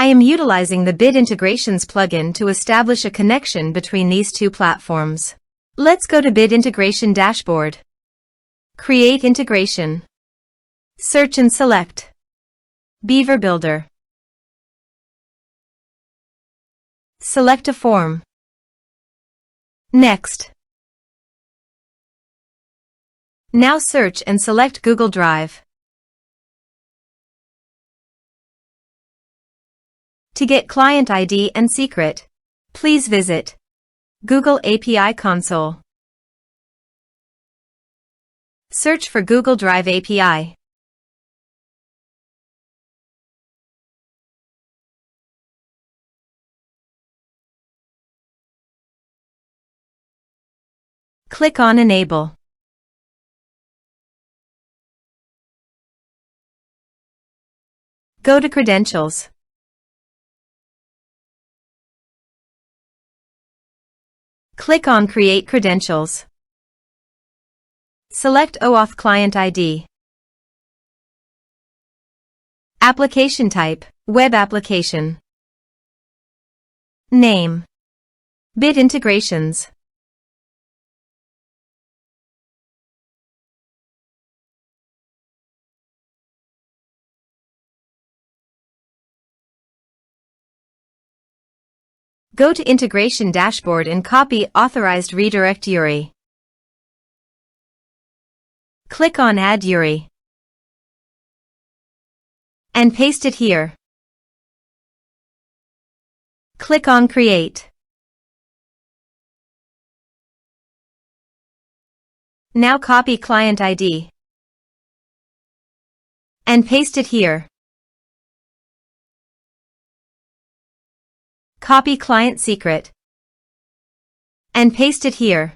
I am utilizing the Bit Integrations plugin to establish a connection between these two platforms. Let's go to Bit Integration Dashboard. Create Integration. Search and select Beaver Builder. Select a form. Next. Now search and select Google Drive. To get client ID and secret, please visit Google API Console. Search for Google Drive API. Click on Enable. Go to Credentials. Click on Create Credentials. Select OAuth Client ID. Application type, Web Application. Name, Bit Integrations. Go to Integration Dashboard and copy Authorized Redirect URI. Click on Add URI and paste it here. Click on Create. Now copy Client ID and paste it here. Copy client secret and paste it here.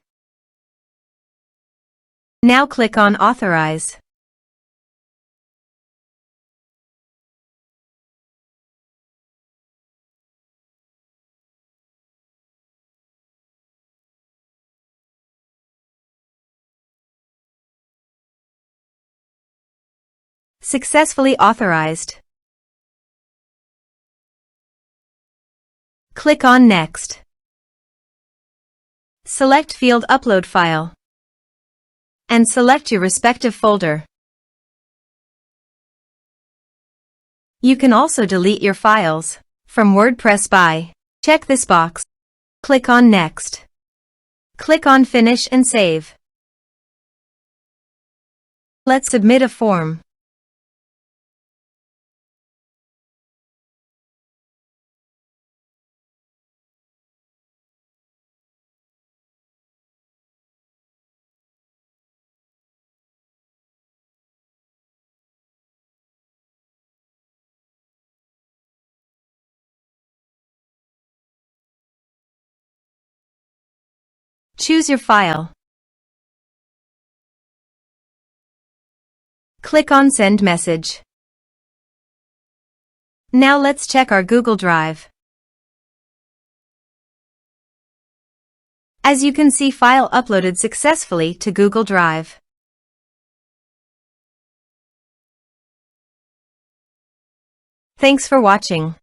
Now click on Authorize. Successfully authorized. Click on Next. Select Field Upload File and select your respective folder. You can also delete your files from WordPress by check this box. Click on Next. Click on Finish and Save. Let's submit a form. Choose your file. Click on Send Message. Now let's check our Google Drive. As you can see, file uploaded successfully to Google Drive. Thanks for watching.